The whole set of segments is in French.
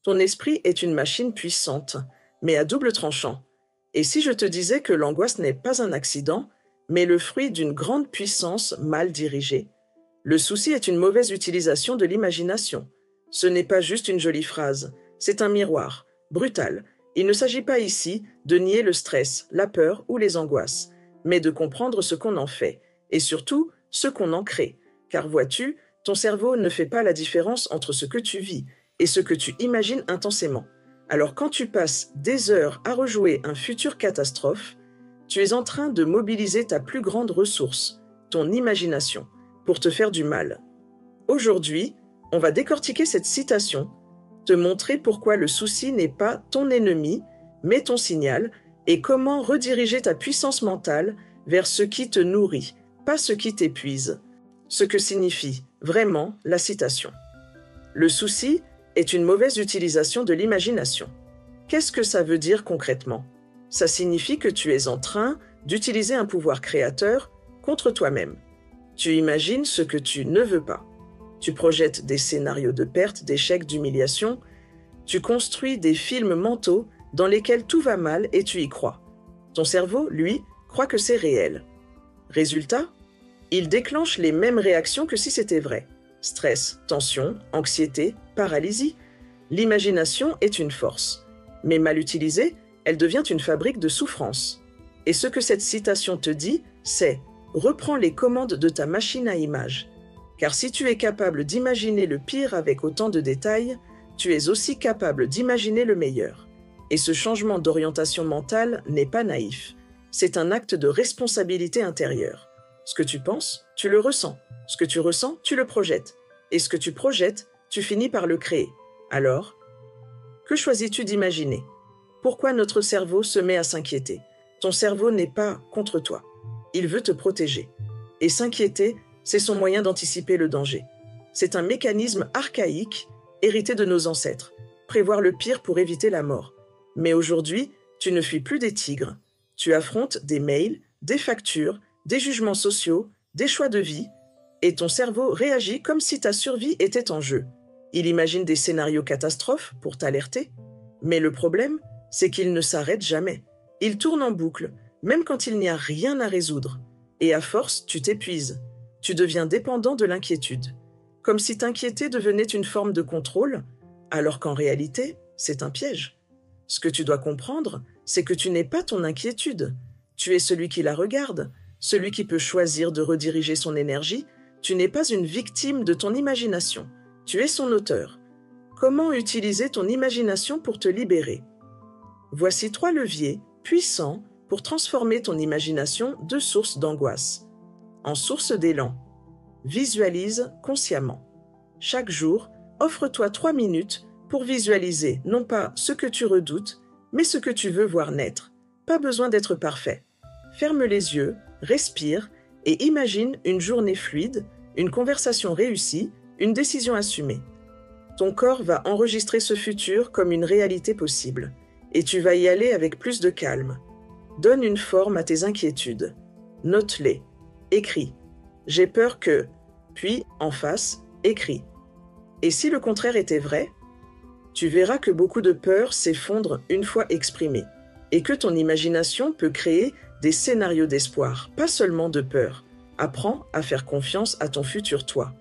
Ton esprit est une machine puissante, mais à double tranchant. Et si je te disais que l'angoisse n'est pas un accident, mais le fruit d'une grande puissance mal dirigée? Le souci est une mauvaise utilisation de l'imagination. Ce n'est pas juste une jolie phrase, c'est un miroir, brutal. Il ne s'agit pas ici de nier le stress, la peur ou les angoisses, mais de comprendre ce qu'on en fait, et surtout ce qu'on en crée. Car vois-tu, ton cerveau ne fait pas la différence entre ce que tu vis et ce que tu imagines intensément. Alors quand tu passes des heures à rejouer un futur catastrophe, tu es en train de mobiliser ta plus grande ressource, ton imagination, pour te faire du mal. Aujourd'hui, on va décortiquer cette citation, te montrer pourquoi le souci n'est pas ton ennemi, mais ton signal, et comment rediriger ta puissance mentale vers ce qui te nourrit, pas ce qui t'épuise. Ce que signifie vraiment la citation. Le souci est une mauvaise utilisation de l'imagination. Qu'est-ce que ça veut dire concrètement? Ça signifie que tu es en train d'utiliser un pouvoir créateur contre toi-même. Tu imagines ce que tu ne veux pas. Tu projettes des scénarios de perte, d'échec, d'humiliation. Tu construis des films mentaux dans lesquels tout va mal et tu y crois. Ton cerveau, lui, croit que c'est réel. Résultat, il déclenche les mêmes réactions que si c'était vrai. Stress, tension, anxiété, paralysie. L'imagination est une force. Mais mal utilisée, elle devient une fabrique de souffrance. Et ce que cette citation te dit, c'est « reprends les commandes de ta machine à images ». Car si tu es capable d'imaginer le pire avec autant de détails, tu es aussi capable d'imaginer le meilleur. Et ce changement d'orientation mentale n'est pas naïf. C'est un acte de responsabilité intérieure. Ce que tu penses, tu le ressens. Ce que tu ressens, tu le projettes. Et ce que tu projettes, tu finis par le créer. Alors, que choisis-tu d'imaginer? Pourquoi notre cerveau se met à s'inquiéter? Ton cerveau n'est pas contre toi. Il veut te protéger. Et s'inquiéter, c'est son moyen d'anticiper le danger. C'est un mécanisme archaïque, hérité de nos ancêtres. Prévoir le pire pour éviter la mort. Mais aujourd'hui, tu ne fuis plus des tigres. Tu affrontes des mails, des factures, des jugements sociaux, des choix de vie, et ton cerveau réagit comme si ta survie était en jeu. Il imagine des scénarios catastrophes pour t'alerter, mais le problème, c'est qu'il ne s'arrête jamais. Il tourne en boucle, même quand il n'y a rien à résoudre. Et à force, tu t'épuises. Tu deviens dépendant de l'inquiétude. Comme si t'inquiéter devenait une forme de contrôle, alors qu'en réalité, c'est un piège. Ce que tu dois comprendre, c'est que tu n'es pas ton inquiétude. Tu es celui qui la regarde, celui qui peut choisir de rediriger son énergie. Tu n'es pas une victime de ton imagination. Tu es son auteur. Comment utiliser ton imagination pour te libérer? Voici 3 leviers puissants pour transformer ton imagination de source d'angoisse en source d'élan. Visualise consciemment. Chaque jour, offre-toi 3 minutes pour visualiser non pas ce que tu redoutes, mais ce que tu veux voir naître. Pas besoin d'être parfait. Ferme les yeux, respire et imagine une journée fluide, une conversation réussie, une décision assumée. Ton corps va enregistrer ce futur comme une réalité possible et tu vas y aller avec plus de calme. Donne une forme à tes inquiétudes. Note-les. Écris. J'ai peur que... Puis, en face, écris. Et si le contraire était vrai, tu verras que beaucoup de peurs s'effondrent une fois exprimées et que ton imagination peut créer des scénarios d'espoir, pas seulement de peur. Apprends à faire confiance à ton futur toi.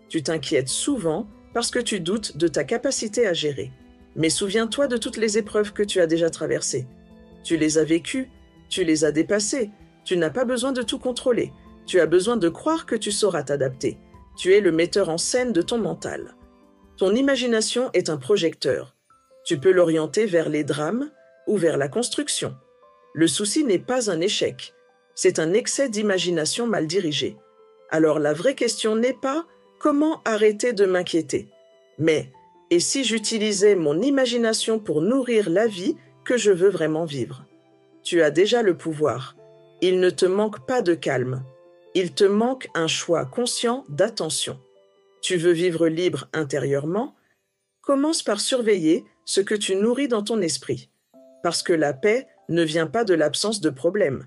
Tu t'inquiètes souvent parce que tu doutes de ta capacité à gérer. Mais souviens-toi de toutes les épreuves que tu as déjà traversées. Tu les as vécues, tu les as dépassées. Tu n'as pas besoin de tout contrôler. Tu as besoin de croire que tu sauras t'adapter. Tu es le metteur en scène de ton mental. Ton imagination est un projecteur. Tu peux l'orienter vers les drames ou vers la construction. Le souci n'est pas un échec. C'est un excès d'imagination mal dirigé. Alors la vraie question n'est pas « comment arrêter de m'inquiéter ?» mais « et si j'utilisais mon imagination pour nourrir la vie que je veux vraiment vivre ?» Tu as déjà le pouvoir. Il ne te manque pas de calme. Il te manque un choix conscient d'attention. Tu veux vivre libre intérieurement? Commence par surveiller ce que tu nourris dans ton esprit. Parce que la paix ne vient pas de l'absence de problèmes.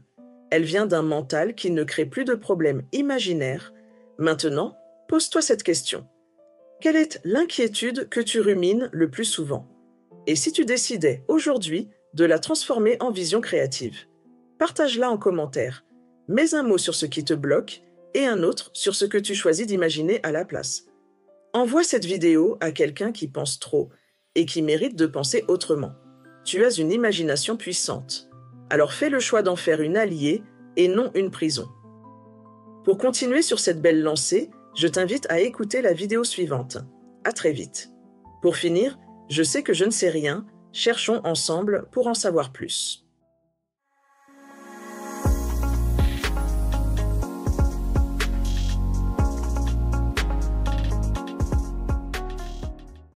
Elle vient d'un mental qui ne crée plus de problèmes imaginaires. Maintenant, pose-toi cette question. Quelle est l'inquiétude que tu rumines le plus souvent? Et si tu décidais aujourd'hui de la transformer en vision créative? Partage-la en commentaire. Mets un mot sur ce qui te bloque et un autre sur ce que tu choisis d'imaginer à la place. Envoie cette vidéo à quelqu'un qui pense trop et qui mérite de penser autrement. Tu as une imagination puissante. Alors fais le choix d'en faire une alliée et non une prison. Pour continuer sur cette belle lancée, je t'invite à écouter la vidéo suivante. À très vite. Pour finir, je sais que je ne sais rien, cherchons ensemble pour en savoir plus.